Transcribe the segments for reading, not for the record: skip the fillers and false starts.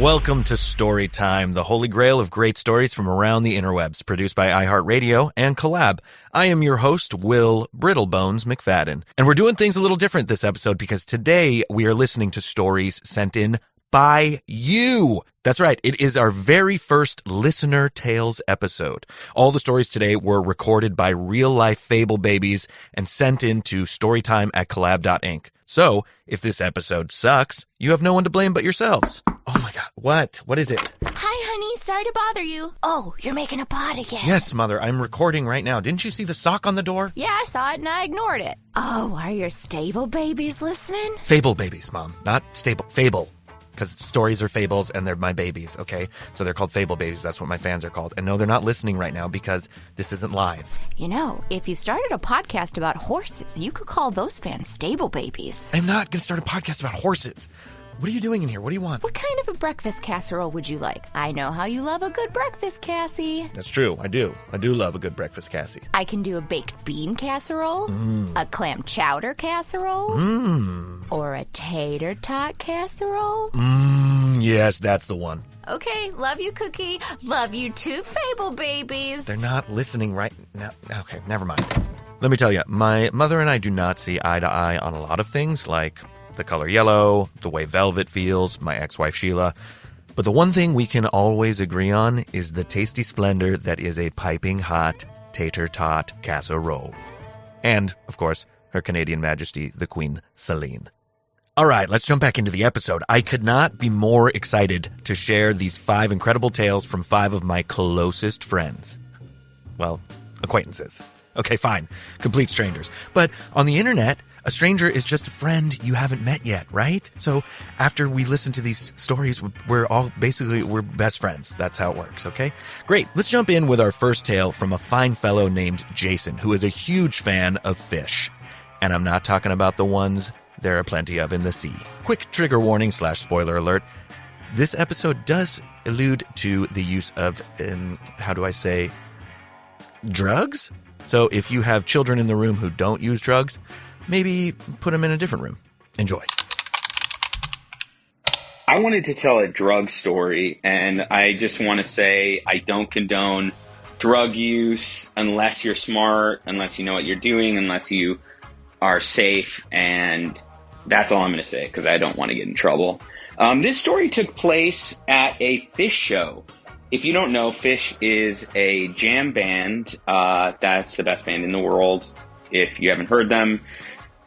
Welcome to Story Time, the holy grail of great stories from around the interwebs, produced by iHeartRadio and Collab. I am your host, Will Brittlebones McFadden, and we're doing things a little different this episode because today we are listening to stories sent in by you. That's right. It is our very first Listener Tales episode. All the stories today were recorded by real-life fable babies and sent in to storytime@collab.inc. So, if this episode sucks, you have no one to blame but yourselves. Oh my God. What? What is it? Hi, honey. Sorry to bother you. Oh, you're making a pot again. Yes, Mother. I'm recording right now. Didn't you see the sock on the door? Yeah, I saw it and I ignored it. Oh, are your stable babies listening? Fable babies, Mom. Not stable. Fable. Because stories are fables and they're my babies, okay? So they're called fable babies. That's what my fans are called. And no, they're not listening right now because this isn't live. You know, if you started a podcast about horses, you could call those fans stable babies. I'm not going to start a podcast about horses. What are you doing in here? What do you want? What kind of a breakfast casserole would you like? I know how you love a good breakfast, Cassie. That's true. I do. I do love a good breakfast, Cassie. I can do a baked bean casserole, a clam chowder casserole, or a tater tot casserole. Yes, that's the one. Okay, love you, Cookie. Love you too, fable babies. They're not listening right now. Okay, never mind. Let me tell you, my mother and I do not see eye to eye on a lot of things, like the color yellow, the way velvet feels, my ex-wife Sheila. But the one thing we can always agree on is the tasty splendor that is a piping hot tater tot casserole. And, of course, Her Canadian Majesty, the Queen Celine. All right, let's jump back into the episode. I could not be more excited to share these 5 incredible tales from 5 of my closest friends. Well, acquaintances. Okay, fine. Complete strangers. But on the internet, a stranger is just a friend you haven't met yet, right? So after we listen to these stories, we're best friends. That's how it works, okay? Great. Let's jump in with our first tale from a fine fellow named Jason, who is a huge fan of fish. And I'm not talking about the ones there are plenty of in the sea. Quick trigger warning / spoiler alert. This episode does allude to the use of, drugs? So if you have children in the room who don't use drugs, maybe put them in a different room. Enjoy. I wanted to tell a drug story, and I just want to say I don't condone drug use unless you're smart, unless you know what you're doing, unless you are safe, and that's all I'm going to say because I don't want to get in trouble. This story took place at a Fish show. If you don't know, Fish is a jam band. That's the best band in the world. If you haven't heard them,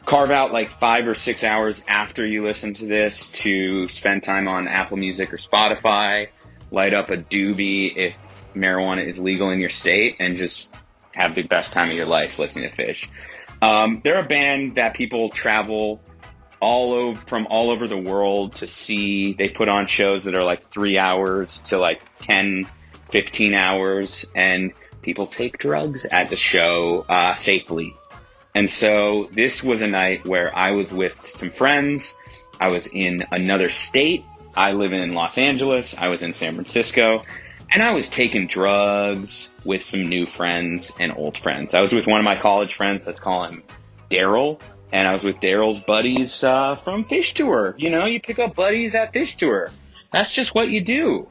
carve out like 5 or 6 hours after you listen to this to spend time on Apple Music or Spotify. Light up a doobie if marijuana is legal in your state and just have the best time of your life listening to Fish. They're a band that people travel from all over the world to see. They put on shows that are like 3 hours to like 10, 15 hours, and people take drugs at the show safely. And so this was a night where I was with some friends. I was in another state. I live in Los Angeles. I was in San Francisco. And I was taking drugs with some new friends and old friends. I was with one of my college friends. Let's call him Daryl. And I was with Daryl's buddies from Fish Tour. You know, you pick up buddies at Fish Tour. That's just what you do.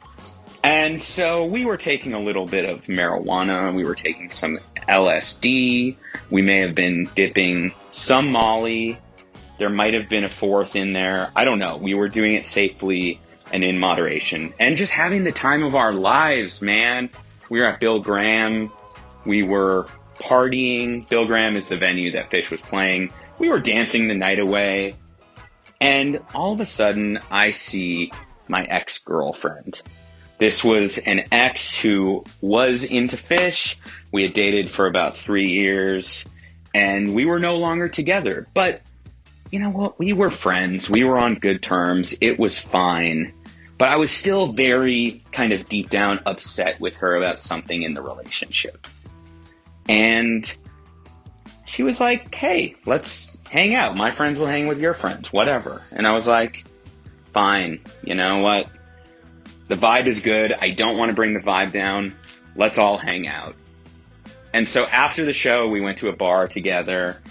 And so we were taking a little bit of marijuana. We were taking some LSD. We may have been dipping some Molly. There might have been a 4th in there. I don't know. We were doing it safely and in moderation. And just having the time of our lives, man. We were at Bill Graham. We were partying. Bill Graham is the venue that Fish was playing. We were dancing the night away. And all of a sudden, I see my ex-girlfriend. This was an ex who was into Fish. We had dated for about 3 years, and we were no longer together. But you know what? We were friends. We were on good terms. It was fine. But I was still very kind of deep down upset with her about something in the relationship. And she was like, hey, let's hang out. My friends will hang with your friends, whatever. And I was like, fine. You know what? The vibe is good. I don't want to bring the vibe down. Let's all hang out. And so after the show, we went to a bar together.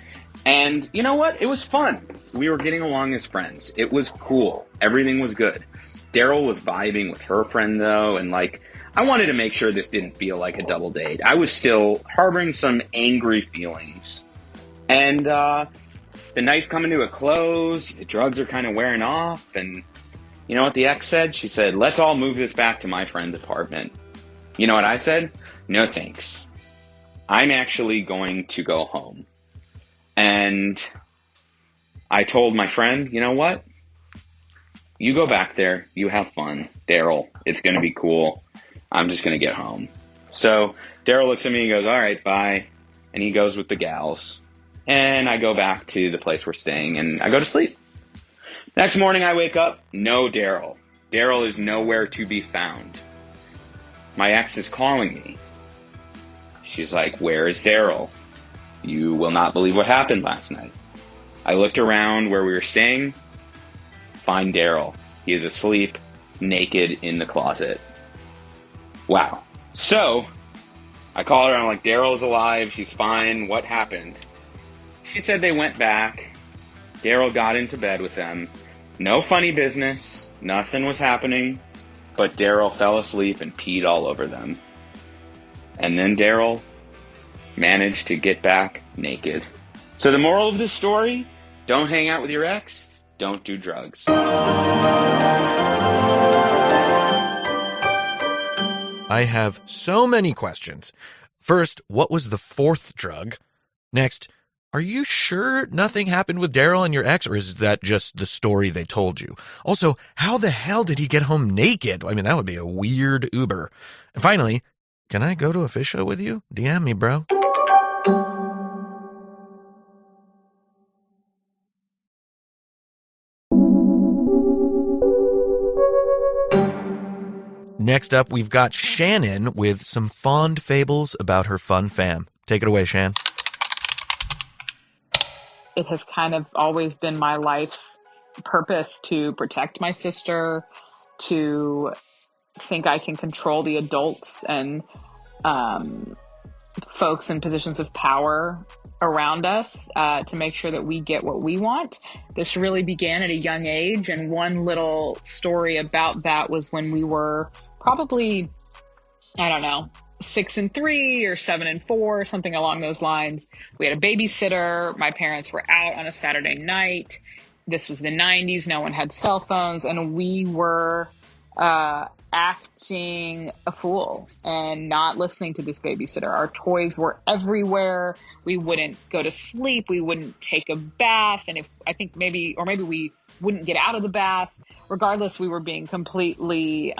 And you know what? It was fun. We were getting along as friends. It was cool. Everything was good. Daryl was vibing with her friend, though, and, like, I wanted to make sure this didn't feel like a double date. I was still harboring some angry feelings. And the night's coming to a close, the drugs are kind of wearing off, and you know what the ex said? She said, let's all move this back to my friend's apartment. You know what I said? No thanks. I'm actually going to go home. And I told my friend, you know what? You go back there, you have fun. Daryl, it's going to be cool. I'm just going to get home. So Daryl looks at me and goes, all right, bye. And he goes with the gals. And I go back to the place we're staying and I go to sleep. Next morning I wake up, no Daryl. Daryl is nowhere to be found. My ex is calling me. She's like, where is Daryl? You will not believe what happened last night. I looked around where we were staying, find Daryl. He is asleep, naked in the closet. Wow. So, I call her and I'm like, Daryl is alive, she's fine, what happened? She said they went back, Daryl got into bed with them, no funny business, nothing was happening, but Daryl fell asleep and peed all over them. And then Daryl managed to get back naked. So the moral of this story, don't hang out with your ex, don't do drugs. I have so many questions. First, what was the fourth drug? Next, are you sure nothing happened with Daryl and your ex, or is that just the story they told you? Also, how the hell did he get home naked? I mean, that would be a weird Uber. And finally, can I go to a fish show with you? DM me, bro. Next up, we've got Shannon with some fond fables about her fun fam. Take it away, Shan. It has kind of always been my life's purpose to protect my sister, to think I can control the adults and folks in positions of power around us, to make sure that we get what we want. This really began at a young age, and one little story about that was when we were probably, 6 and 3 or 7 and 4, something along those lines. We had a babysitter. My parents were out on a Saturday night. This was the 90s. No one had cell phones, and we were acting a fool and not listening to this babysitter. Our toys were everywhere. We wouldn't go to sleep. We wouldn't take a bath. And maybe we wouldn't get out of the bath. Regardless, we were being completely,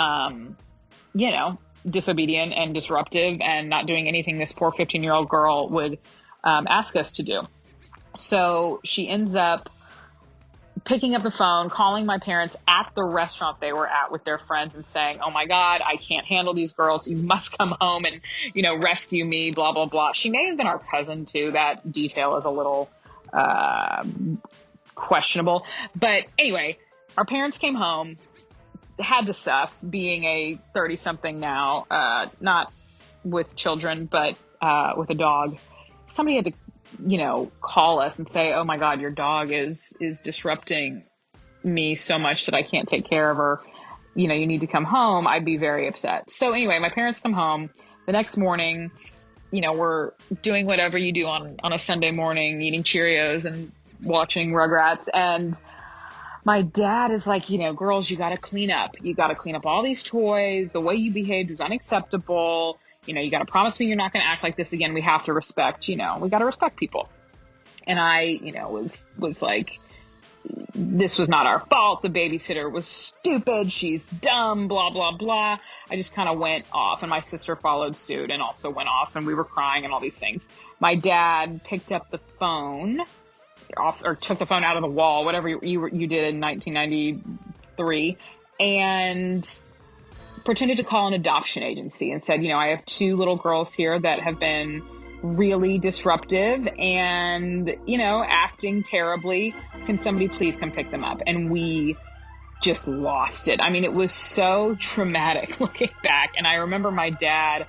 disobedient and disruptive and not doing anything this poor 15-year-old girl would ask us to do. So she ends up picking up the phone, calling my parents at the restaurant they were at with their friends and saying, oh my God, I can't handle these girls. You must come home and, rescue me, blah, blah, blah. She may have been our cousin too. That detail is a little questionable. But anyway, our parents came home, had to suck being a 30-something now, not with children, but with a dog. Somebody had to call us and say, oh my God, your dog is disrupting me so much that I can't take care of her. You need to come home. I'd be very upset. So anyway, my parents come home the next morning. We're doing whatever you do on a Sunday morning, eating Cheerios and watching Rugrats. And my dad is like, girls, you got to clean up. You got to clean up all these toys. The way you behaved was unacceptable. You got to promise me you're not going to act like this again. We have to respect, we got to respect people. And I, was like, this was not our fault. The babysitter was stupid. She's dumb, blah, blah, blah. I just kind of went off, and my sister followed suit and also went off, and we were crying and all these things. My dad picked up the phone or took the phone out of the wall, whatever you did in 1993, and pretended to call an adoption agency and said, I have 2 little girls here that have been really disruptive and, acting terribly. Can somebody please come pick them up? And we just lost it. I mean, it was so traumatic looking back. And I remember my dad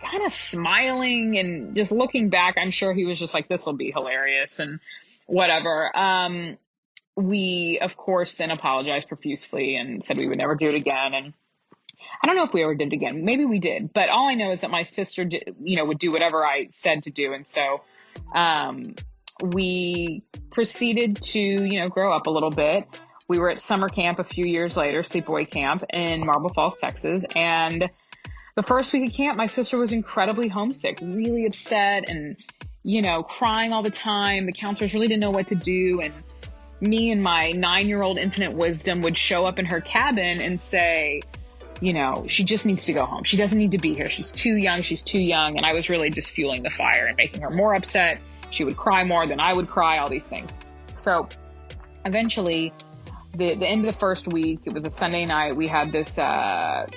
kind of smiling and just looking back. I'm sure he was just like, this will be hilarious and whatever. we, of course, then apologized profusely and said we would never do it again. And I don't know if we ever did it again. Maybe we did. But all I know is that my sister, would do whatever I said to do. And so we proceeded to, grow up a little bit. We were at summer camp a few years later, sleepaway camp in Marble Falls, Texas. And the first week of camp, my sister was incredibly homesick, really upset and, crying all the time. The counselors really didn't know what to do. And me and my 9-year-old infinite wisdom would show up in her cabin and say, she just needs to go home. She doesn't need to be here. She's too young. She's too young. And I was really just fueling the fire and making her more upset. She would cry more than I would cry, all these things. So eventually, the end of the first week, it was a Sunday night, we had this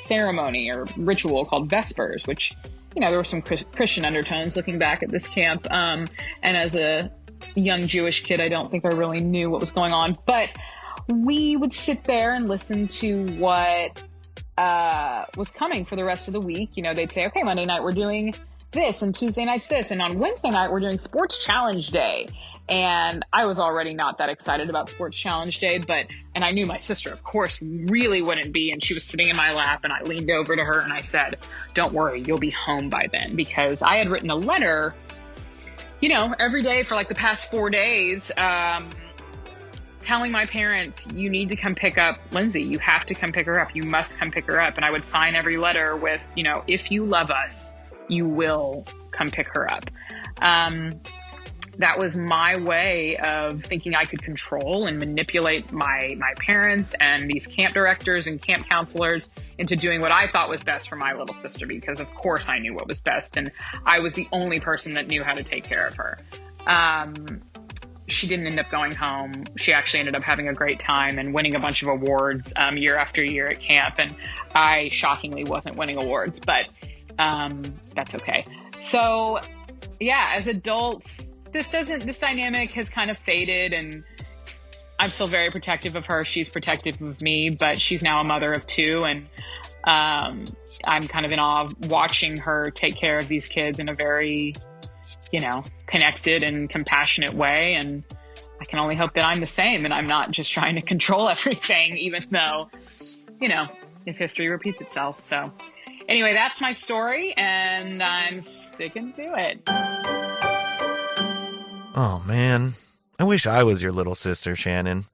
ceremony or ritual called Vespers, which, there were some Christian undertones looking back at this camp. And as a young Jewish kid, I don't think I really knew what was going on. But we would sit there and listen to what was coming for the rest of the week. They'd say, okay, Monday night we're doing this, and Tuesday night's this, and on Wednesday night we're doing Sports Challenge Day. And I was already not that excited about Sports Challenge Day, and I knew my sister, of course, really wouldn't be. And she was sitting in my lap, and I leaned over to her and I said, don't worry, you'll be home by then. Because I had written a letter, every day for like the past 4 days, telling my parents, you need to come pick up Lindsay. You have to come pick her up. You must come pick her up. And I would sign every letter with, if you love us, you will come pick her up. That was my way of thinking I could control and manipulate my parents and these camp directors and camp counselors into doing what I thought was best for my little sister, because of course I knew what was best, and I was the only person that knew how to take care of her. She didn't end up going home. She actually ended up having a great time and winning a bunch of awards year after year at camp, and I shockingly wasn't winning awards, but that's okay. So yeah, as adults, this dynamic has kind of faded, and I'm still very protective of her. She's protective of me, but she's now a mother of 2, and I'm kind of in awe of watching her take care of these kids in a very, connected and compassionate way. And I can only hope that I'm the same and I'm not just trying to control everything, even though, if history repeats itself. So anyway, that's my story, and I'm sticking to it. Oh, man. I wish I was your little sister, Shannon.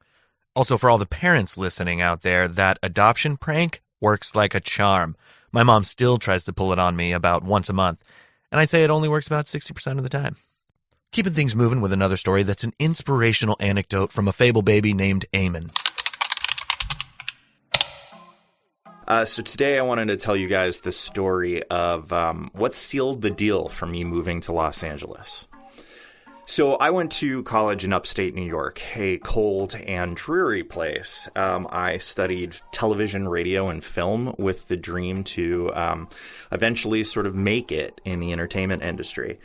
Also, for all the parents listening out there, that adoption prank works like a charm. My mom still tries to pull it on me about once a month, and I'd say it only works about 60% of the time. Keeping things moving with another story that's an inspirational anecdote from a fable baby named Eamon. So today I wanted to tell you guys the story of what sealed the deal for me moving to Los Angeles. So I went to college in upstate New York, a cold and dreary place. I studied television, radio, and film with the dream to eventually sort of make it in the entertainment industry.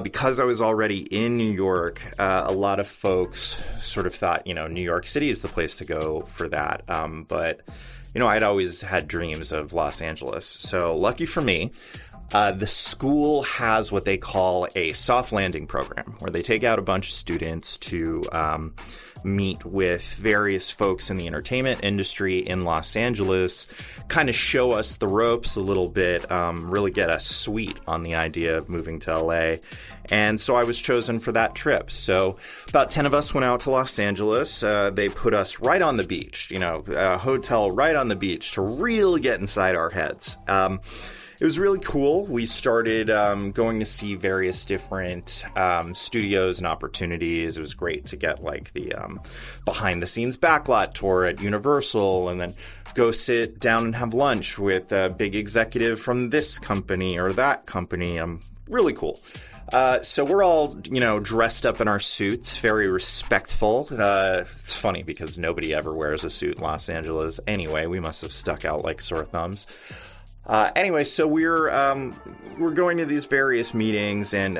Because I was already in New York, a lot of folks sort of thought, New York City is the place to go for that. But I'd always had dreams of Los Angeles. So lucky for me, the school has what they call a soft landing program, where they take out a bunch of students to meet with various folks in the entertainment industry in Los Angeles, kind of show us the ropes a little bit, really get us sweet on the idea of moving to LA. And so I was chosen for that trip. So about 10 of us went out to Los Angeles. They put us right on the beach, a hotel right on the beach to really get inside our heads. It was really cool. We started going to see various different studios and opportunities. It was great to get like the behind-the-scenes backlot tour at Universal, and then go sit down and have lunch with a big executive from this company or that company. Really cool. So we're all, dressed up in our suits, very respectful. It's funny because nobody ever wears a suit in Los Angeles anyway. We must have stuck out like sore thumbs. Anyway, so we're going to these various meetings, and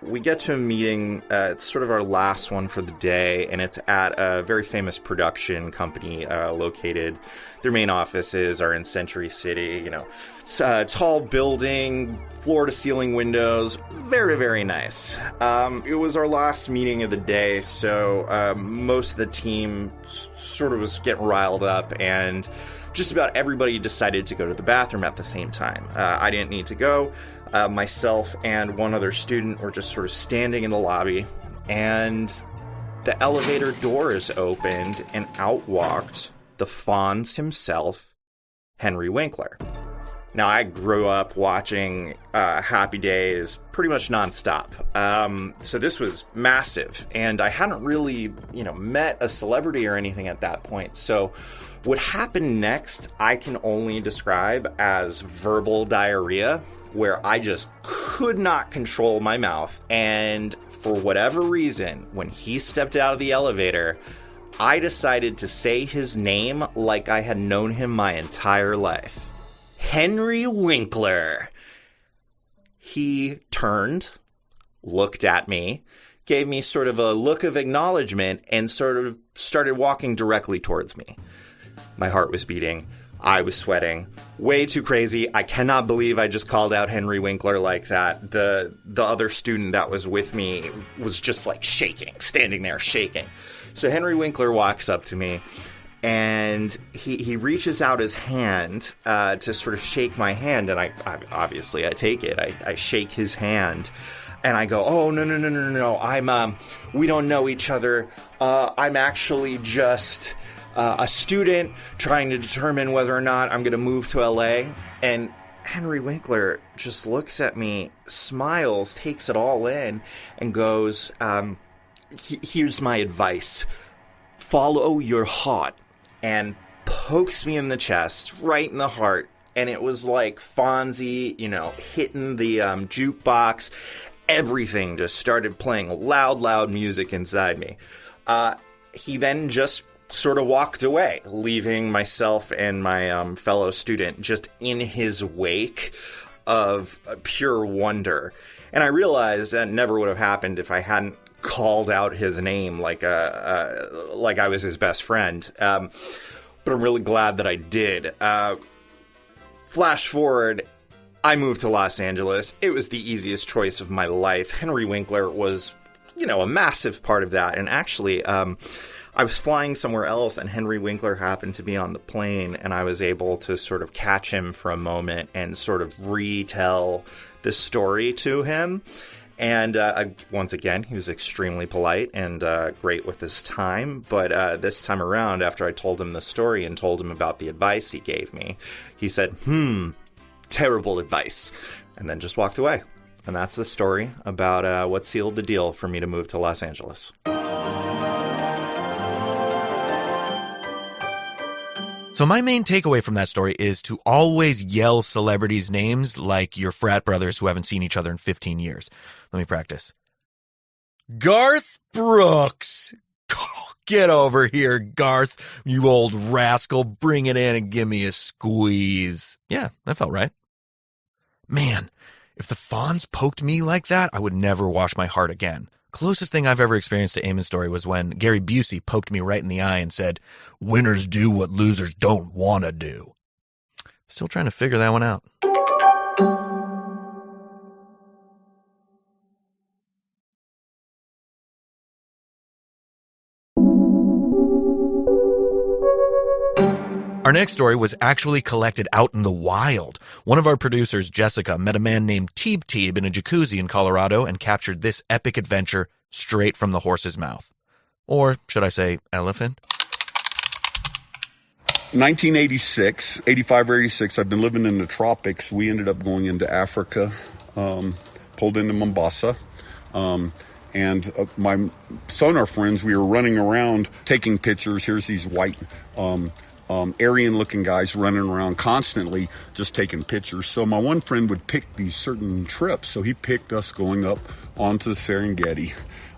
we get to a meeting. It's sort of our last one for the day, and it's at a very famous production company located. Their main offices are in Century City. You know, it's a tall building, floor-to-ceiling windows, very, very nice. It was our last meeting of the day, so most of the team sort of was getting riled up, and just about everybody decided to go to the bathroom at the same time. I didn't need to go. Myself and one other student were just sort of standing in the lobby, and the elevator doors opened, and out walked the Fonz himself, Henry Winkler. Now, I grew up watching Happy Days pretty much nonstop. So this was massive, and I hadn't really, met a celebrity or anything at that point. So what happened next, I can only describe as verbal diarrhea, where I just could not control my mouth. And for whatever reason, when he stepped out of the elevator, I decided to say his name like I had known him my entire life. Henry Winkler. He turned, looked at me, gave me sort of a look of acknowledgement, and sort of started walking directly towards me. My heart was beating. I was sweating. Way too crazy. I cannot believe I just called out Henry Winkler like that. The other student that was with me was just like shaking, standing there shaking. So Henry Winkler walks up to me, and he reaches out his hand to sort of shake my hand, and I obviously take it. I shake his hand, and I go, "Oh, no, we don't know each other. I'm actually just a student trying to determine whether or not I'm going to move to LA." And Henry Winkler just looks at me, smiles, takes it all in, and goes, "Here's my advice. Follow your heart." And pokes me in the chest, right in the heart. And it was like Fonzie, hitting the jukebox. Everything just started playing loud music inside me. He then just sort of walked away, leaving myself and my fellow student just in his wake of pure wonder. And I realized that never would have happened if I hadn't called out his name like I was his best friend. But I'm really glad that I did. Flash forward, I moved to Los Angeles. It was the easiest choice of my life. Henry Winkler was, a massive part of that. And actually, I was flying somewhere else, and Henry Winkler happened to be on the plane, and I was able to sort of catch him for a moment and sort of retell the story to him. And once again, he was extremely polite and great with his time. But this time around, after I told him the story and told him about the advice he gave me, he said, terrible advice, and then just walked away. And that's the story about what sealed the deal for me to move to Los Angeles. So my main takeaway from that story is to always yell celebrities' names like your frat brothers who haven't seen each other in 15 years. Let me practice. Garth Brooks. Get over here, Garth, you old rascal. Bring it in and give me a squeeze. Yeah, that felt right. Man, if the Fonz poked me like that, I would never wash my heart again. Closest thing I've ever experienced to Eamon's story was when Gary Busey poked me right in the eye and said, "Winners do what losers don't want to do." Still trying to figure that one out. Our next story was actually collected out in the wild. One of our producers, Jessica, met a man named Teeb Teeb in a jacuzzi in Colorado and captured this epic adventure straight from the horse's mouth. Or should I say elephant? 1985 or 86, I've been living in the tropics. We ended up going into Africa, pulled into Mombasa. And my sonar friends, we were running around taking pictures. Here's these white Aryan-looking guys running around constantly just taking pictures. So my one friend would pick these certain trips. So he picked us going up onto the Serengeti.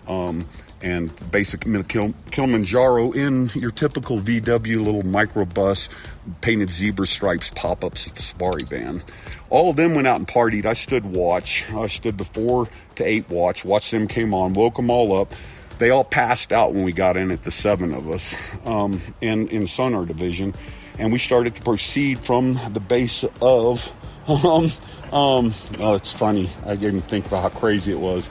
and basic Kilimanjaro in your typical VW little microbus, painted zebra stripes, pop-ups at the safari van. All of them went out and partied. I stood watch. I stood the 4 to 8 watch. Watched them came on, woke them all up. They all passed out when we got in at the 7 of us in Sonar Division. And we started to proceed from the base of, it's funny. I didn't think about how crazy it was.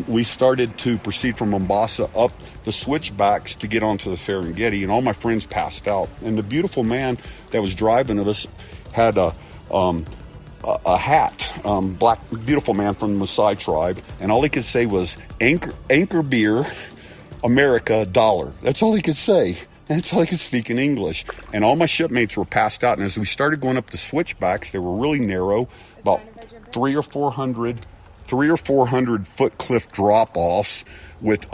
We started to proceed from Mombasa up the switchbacks to get onto the Serengeti, and all my friends passed out. And the beautiful man that was driving us had a hat, black, beautiful man from the Maasai tribe, and all he could say was anchor beer, America, $1. That's all he could say. That's all he could speak in English. And all my shipmates were passed out. And as we started going up the switchbacks, they were really narrow, about 300 or 400 foot cliff drop-offs with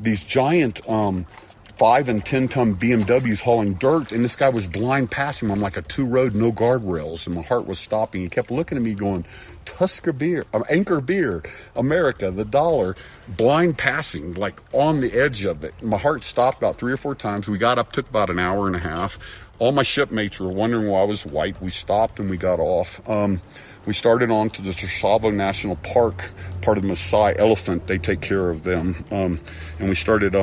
these giant 5 and 10 ton BMWs hauling dirt, and this guy was blind passing on like a 2-road, no guardrails, and my heart was stopping. He kept looking at me going, Anchor Beer, America, $1, blind passing, like on the edge of it. My heart stopped about 3 or 4 times. We got up, took about an hour and a half. All my shipmates were wondering why I was white. We stopped and we got off. We started on to the Tsavo National Park, part of the Maasai elephant. They take care of them. And we started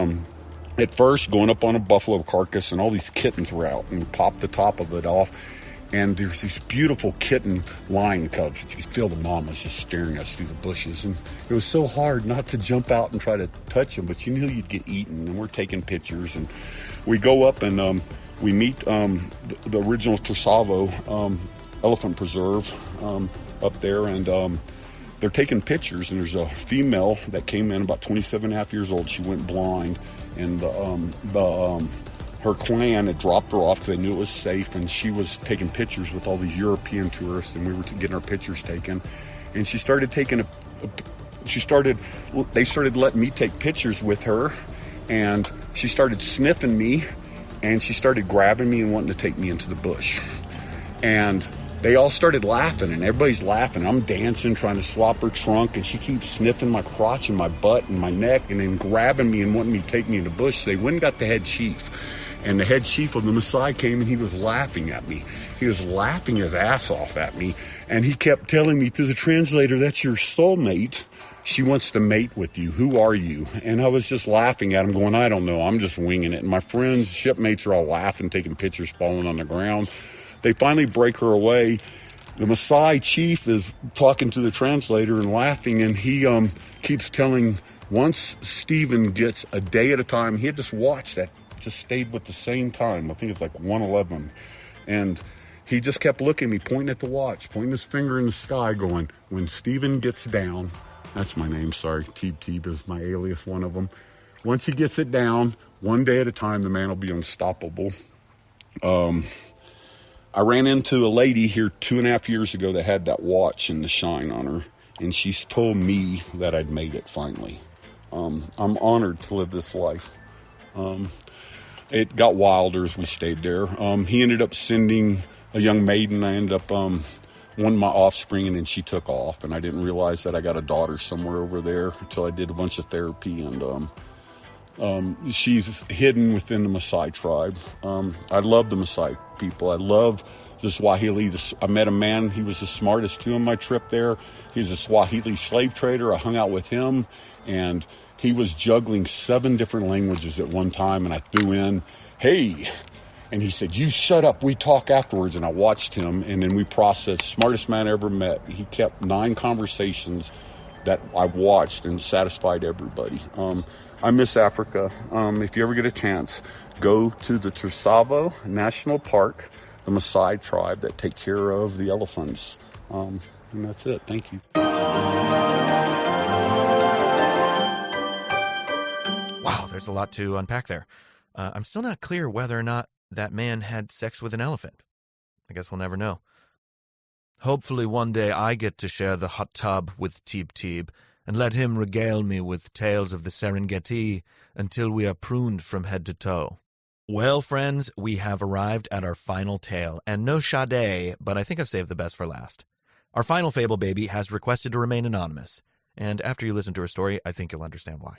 at first going up on a buffalo carcass, and all these kittens were out, and popped the top of it off. And there's these beautiful kitten lion cubs. You could feel the mamas just staring at us through the bushes. And it was so hard not to jump out and try to touch them, but you knew you'd get eaten. And we're taking pictures. And we go up and we meet the original Tsavo elephant preserve up there. And they're taking pictures. And there's a female that came in about 27 and a half years old. She went blind. And her clan had dropped her off because they knew it was safe, and she was taking pictures with all these European tourists, and we were getting our pictures taken. And she started taking they started letting me take pictures with her, and she started sniffing me, and she started grabbing me and wanting to take me into the bush. And they all started laughing, and everybody's laughing. I'm dancing, trying to swap her trunk, and she keeps sniffing my crotch and my butt and my neck, and then grabbing me and wanting me to take me in the bush. They went and got the head chief, and the head chief of the Maasai came, and he was laughing at me. He was laughing his ass off at me, and he kept telling me through the translator, "That's your soulmate. She wants to mate with you. Who are you?" And I was just laughing at him, going, "I don't know. I'm just winging it." And my friends, shipmates are all laughing, taking pictures, falling on the ground. They finally break her away. The Maasai chief is talking to the translator and laughing, and he keeps telling, once Stephen gets a day at a time, he had this watch that just stayed with the same time. I think it's like 1:11. And he just kept looking at me, pointing at the watch, pointing his finger in the sky, going, "When Stephen gets down," that's my name, sorry, Teeb is my alias, one of them. "Once he gets it down, one day at a time, the man will be unstoppable." I ran into a lady here 2.5 years ago that had that watch and the shine on her, and she's told me that I'd made it finally. I'm honored to live this life. It got wilder as we stayed there. He ended up sending a young maiden. I ended up one of my offspring, and then she took off, and I didn't realize that I got a daughter somewhere over there until I did a bunch of therapy, and she's hidden within the Maasai tribe. I love the Maasai people. I love the Swahili. I met a man, he was the smartest too on my trip there. He's a Swahili slave trader. I hung out with him, and he was juggling 7 different languages at one time, and I threw in, "Hey," and he said, "You shut up, we talk afterwards." And I watched him, and then we processed. Smartest man I ever met. He kept 9 conversations that I watched and satisfied everybody. I miss Africa. If you ever get a chance, go to the Tsavo National Park, the Maasai tribe that take care of the elephants. And that's it. Thank you. Wow, there's a lot to unpack there. I'm still not clear whether or not that man had sex with an elephant. I guess we'll never know. Hopefully one day I get to share the hot tub with Teeb, and let him regale me with tales of the Serengeti until we are pruned from head to toe. Well, friends, we have arrived at our final tale, and no Sade, but I think I've saved the best for last. Our final fable baby has requested to remain anonymous, and after you listen to her story, I think you'll understand why.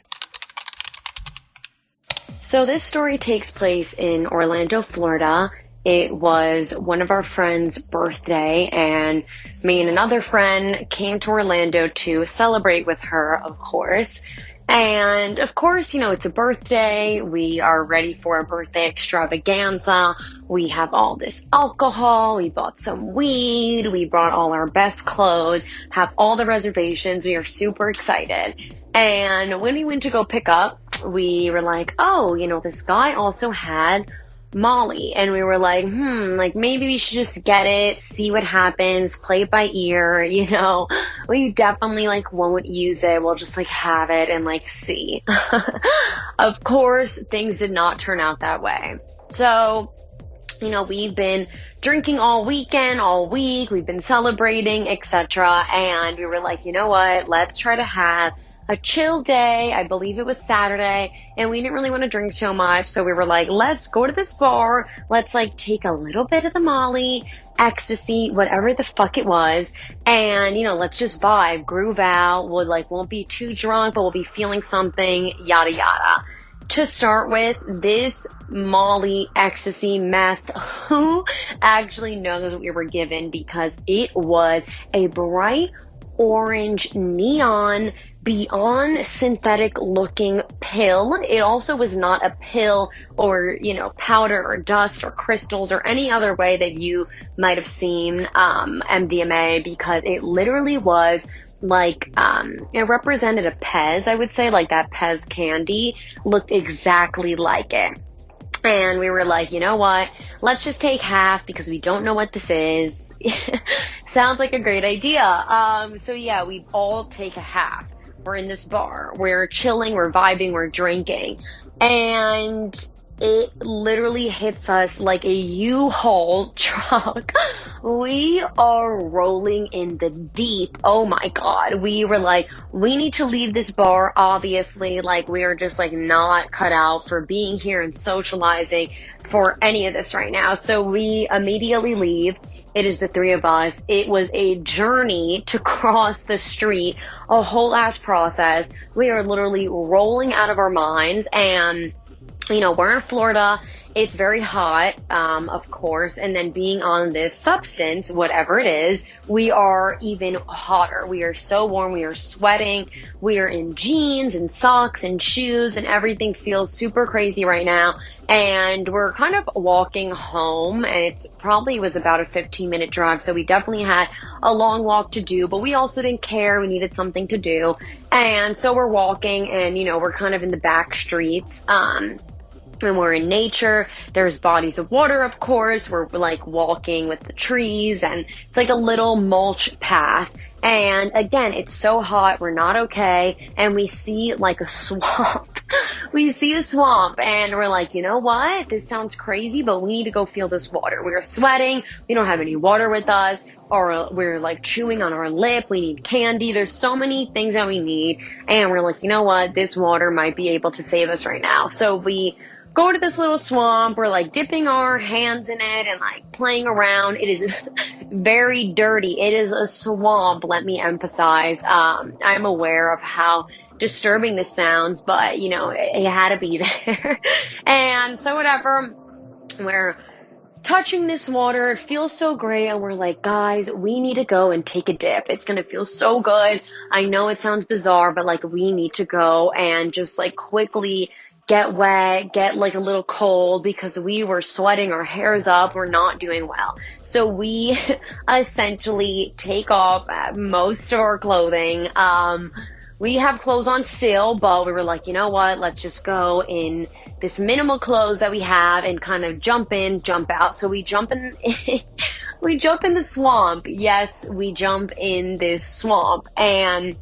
So this story takes place in Orlando, Florida. It was one of our friends' birthday, and me and another friend came to Orlando to celebrate with her, of course. And of course, it's a birthday. We are ready for a birthday extravaganza. We have all this alcohol. We bought some weed. We brought all our best clothes, have all the reservations. We are super excited. And when we went to go pick up, we were like, oh, this guy also had Molly. And we were like, maybe we should just get it, see what happens, play it by ear, We definitely, won't use it. We'll just, have it and, see. Of course, things did not turn out that way. So, we've been drinking all weekend, all week. We've been celebrating, etc. And we were like, you know what? Let's try to have a chill day. I believe it was Saturday, and we didn't really want to drink so much, so we were like, let's go to this bar, let's take a little bit of the Molly, ecstasy, whatever the fuck it was, and let's just vibe, groove out. We'll won't be too drunk, but we'll be feeling something, yada yada. To start with, this Molly, ecstasy, meth, who actually knows what we were given, because it was a bright orange neon beyond synthetic looking pill. It also was not a pill or powder or dust or crystals or any other way that you might have seen MDMA, because it literally was it represented a Pez, I would say, that Pez candy looked exactly like it. And we were like, you know what? Let's just take half, because we don't know what this is. Sounds like a great idea. So yeah, we all take a half. We're in this bar. We're chilling, we're vibing, we're drinking. And it literally hits us like a U-Haul truck. We are rolling in the deep. Oh my God. We were like, we need to leave this bar, obviously. We are just not cut out for being here and socializing for any of this right now. So we immediately leave. It is the three of us. It was a journey to cross the street, a whole ass process. We are literally rolling out of our minds, and we're in Florida. It's very hot, of course, and then being on this substance, whatever it is, we are even hotter. We are so warm. We are sweating. We are in jeans and socks and shoes, and everything feels super crazy right now. And we're kind of walking home, and it probably was about a 15-minute drive, so we definitely had a long walk to do, but we also didn't care. We needed something to do. And so we're walking, and, we're kind of in the back streets, and we're in nature. There's bodies of water, of course. We're walking with the trees, and it's a little mulch path. And again, it's so hot. We're not okay. And we see a swamp. We see a swamp, and we're like, you know what? This sounds crazy, but we need to go feel this water. We're sweating. We don't have any water with us, or we're chewing on our lip. We need candy. There's so many things that we need. And we're like, you know what? This water might be able to save us right now. So we go to this little swamp. We're dipping our hands in it and playing around. It is very dirty. It is a swamp, let me emphasize. I'm aware of how disturbing this sounds, but it had to be there. And so whatever, we're touching this water. It feels so great. And we're like, guys, we need to go and take a dip. It's going to feel so good. I know it sounds bizarre, but we need to go and just quickly get wet, get a little cold, because we were sweating our hairs up. We're not doing well. So we essentially take off most of our clothing. We have clothes on still, but we were like, you know what? Let's just go in this minimal clothes that we have and kind of jump in, jump out. So we jump in, we jump in the swamp. Yes, we jump in this swamp, and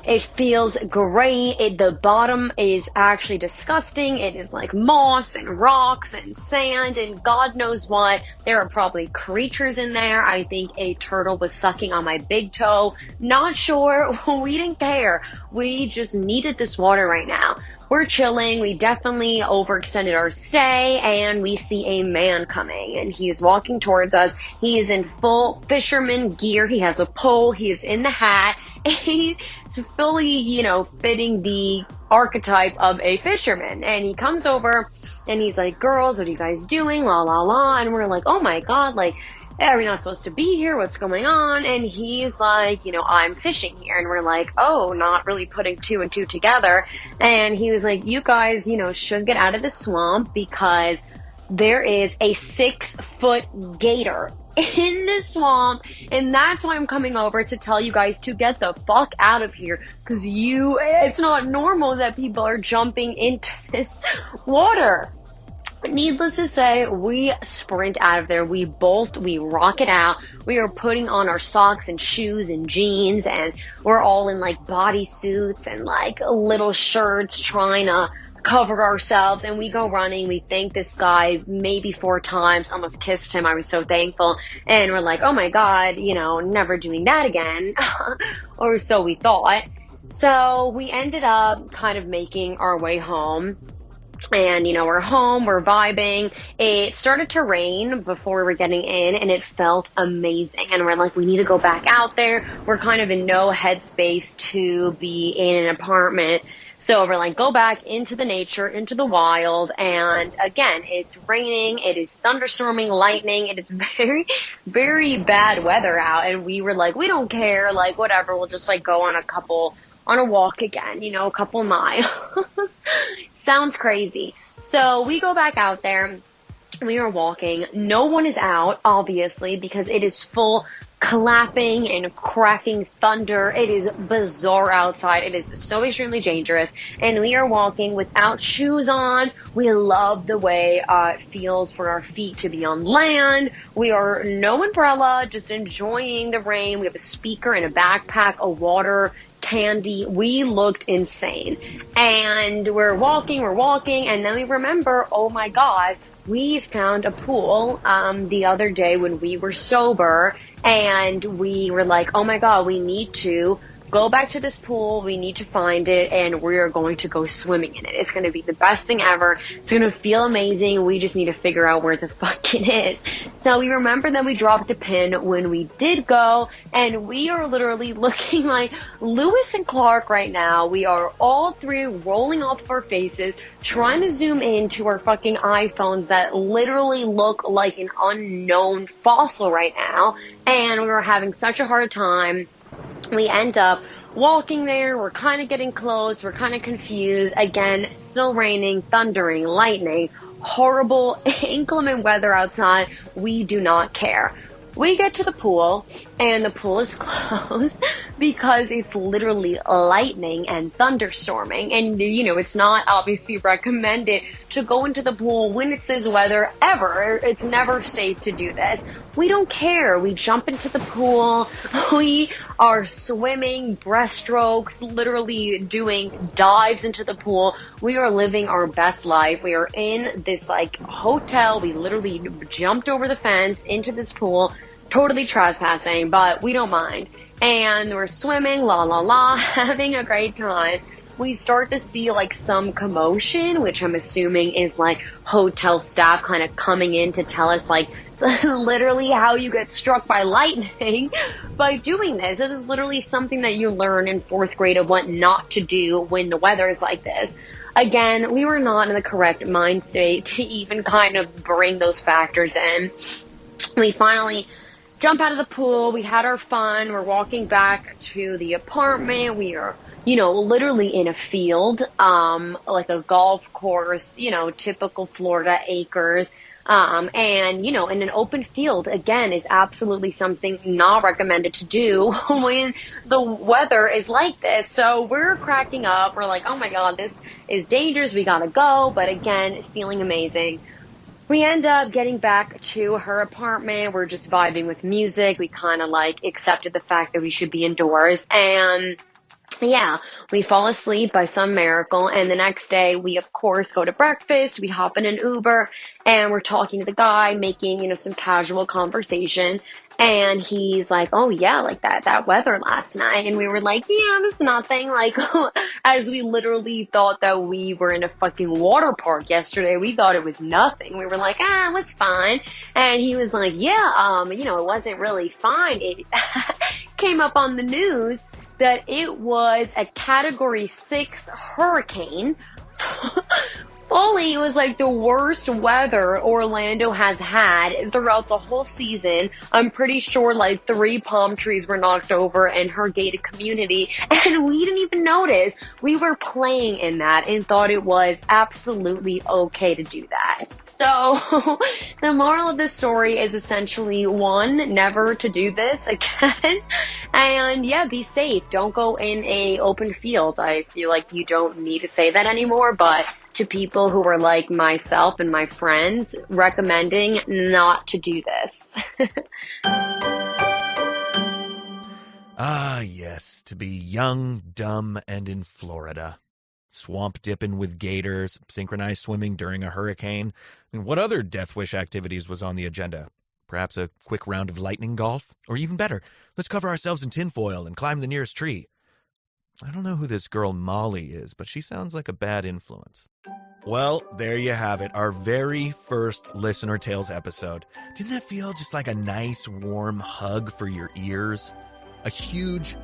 it feels great. The bottom is actually disgusting. It is moss and rocks and sand and God knows what. There are probably creatures in there. I think a turtle was sucking on my big toe. Not sure. We didn't care. We just needed this water right now. We're chilling. We definitely overextended our stay, and we see a man coming, and he is walking towards us. He is in full fisherman gear. He has a pole. He is in the hat. He it's fully, fitting the archetype of a fisherman. And he comes over and he's like, girls, what are you guys doing? La, la, la. And we're like, oh my God, like, are we not supposed to be here? What's going on? And he's like, I'm fishing here. And we're like, oh, not really putting two and two together. And he was like, you guys, should get out of the swamp because there is a 6-foot gator in the swamp, and that's why I'm coming over to tell you guys to get the fuck out of here, because it's not normal that people are jumping into this water. Needless to say, we sprint out of there. We bolt, we rock it out. We are putting on our socks and shoes and jeans, and we're all in like bodysuits and like little shirts trying to cover ourselves, and we go running. We thank this guy maybe 4 times, almost kissed him. I was so thankful. And we're like, oh my God, never doing that again. Or so we thought. So we ended up kind of making our way home. And, we're home, we're vibing. It started to rain before we were getting in, and it felt amazing. And we're like, we need to go back out there. We're kind of in no headspace to be in an apartment. So we're like, go back into the nature, into the wild. And again, it's raining, it is thunderstorming, lightning. It is very, very bad weather out. And we were like, we don't care, like, whatever. We'll just like go on a walk again, a couple miles. Sounds crazy. So we go back out there. We are walking. No one is out, obviously, because it is full clapping and cracking thunder. It is bizarre outside. It is so extremely dangerous. And we are walking without shoes on. We love the way it feels for our feet to be on land. We are no umbrella, just enjoying the rain. We have a speaker and a backpack, a water, candy. We looked insane. And we're walking, and then we remember, oh my God, we found a pool the other day when we were sober, and we were like, oh my God, we need to go back to this pool. We need to find it, and we are going to go swimming in it. It's going to be the best thing ever. It's going to feel amazing. We just need to figure out where the fuck it is. So we remember that we dropped a pin when we did go, and we are literally looking like Lewis and Clark right now. We are all 3 rolling off of our faces, trying to zoom into our fucking iPhones that literally look like an unknown fossil right now, and we were having such a hard time. We end up walking there. We're kind of getting close. We're kind of confused. Again, still raining, thundering, lightning, horrible, inclement weather outside. We do not care. We get to the pool, and the pool is closed because it's literally lightning and thunderstorming. And, it's not obviously recommended to go into the pool when it's this weather ever. It's never safe to do this. We don't care. We jump into the pool. We are swimming, breaststrokes, literally doing dives into the pool. We are living our best life. We are in this hotel. We literally jumped over the fence into this pool, totally trespassing, but we don't mind. And we're swimming, la la la, having a great time. We start to see some commotion, which I'm assuming is hotel staff kind of coming in to tell us literally how you get struck by lightning by doing this. This is literally something that you learn in 4th grade of what not to do when the weather is like this. Again, we were not in the correct mind state to even kind of bring those factors in. We finally jump out of the pool. We had our fun. We're walking back to the apartment. We are, literally in a field, like a golf course, typical Florida acres. And, in an open field, again, is absolutely something not recommended to do when the weather is like this. So we're cracking up. We're like, oh my God, this is dangerous. We gotta go. But again, feeling amazing. We end up getting back to her apartment. We're just vibing with music. We kind of accepted the fact that we should be indoors. And yeah, we fall asleep by some miracle, and the next day we of course go to breakfast. We hop in an Uber, and we're talking to the guy, making some casual conversation, and he's like, oh yeah, that weather last night. And we were like, yeah, it was nothing, as we literally thought that we were in a fucking water park yesterday. We thought it was nothing. We were like, it was fine. And he was like, yeah, it wasn't really fine. It came up on the news that it was a Category 6 hurricane. Fully, it was like the worst weather Orlando has had throughout the whole season. I'm pretty sure like 3 palm trees were knocked over in her gated community, and we didn't even notice. We were playing in that and thought it was absolutely okay to do that. So, the moral of the story is essentially, 1, never to do this again. And yeah, be safe. Don't go in a open field. I feel like you don't need to say that anymore, but to people who are like myself and my friends, recommending not to do this. Ah, yes, to be young, dumb, and in Florida. Swamp dipping with gators, synchronized swimming during a hurricane. I mean, what other Death Wish activities was on the agenda? Perhaps a quick round of lightning golf? Or even better, let's cover ourselves in tinfoil and climb the nearest tree. I don't know who this girl Molly is, but she sounds like a bad influence. Well, there you have it, our very first Listener Tales episode. Didn't that feel just like a nice, warm hug for your ears? A huge,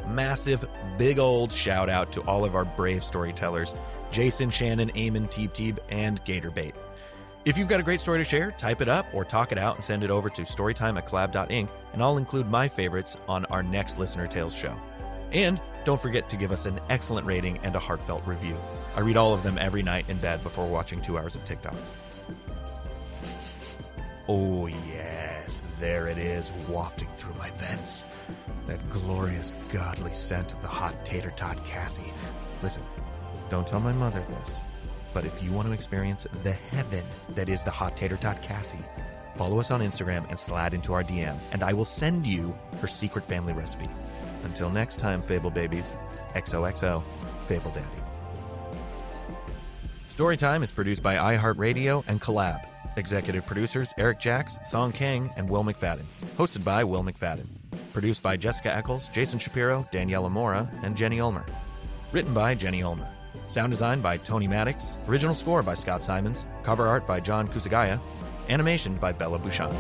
massive, big old shout out to all of our brave storytellers, Jason, Shannon, Eamon, Teeb, and Gatorbait. If you've got a great story to share, type it up or talk it out and send it over to storytime@collab.inc, and I'll include my favorites on our next Listener Tales show. And don't forget to give us an excellent rating and a heartfelt review. I read all of them every night in bed before watching 2 hours of TikToks. Oh yes, there it is, wafting through my vents. That glorious, godly scent of the hot tater tot Cassie. Listen, don't tell my mother this, but if you want to experience the heaven that is the hot tater tot Cassie, follow us on Instagram and slide into our DMs, and I will send you her secret family recipe. Until next time, Fable Babies, XOXO, Fable Daddy. Storytime is produced by iHeartRadio and Collab. Executive producers Eric Jacks, Song Kang, and Will McFadden. Hosted by Will McFadden. Produced by Jessica Eccles, Jason Shapiro, Daniela Mora, and Jenny Ulmer. Written by Jenny Ulmer. Sound design by Tony Maddox. Original score by Scott Simons. Cover art by John Kusagaya. Animation by Bella Bouchon.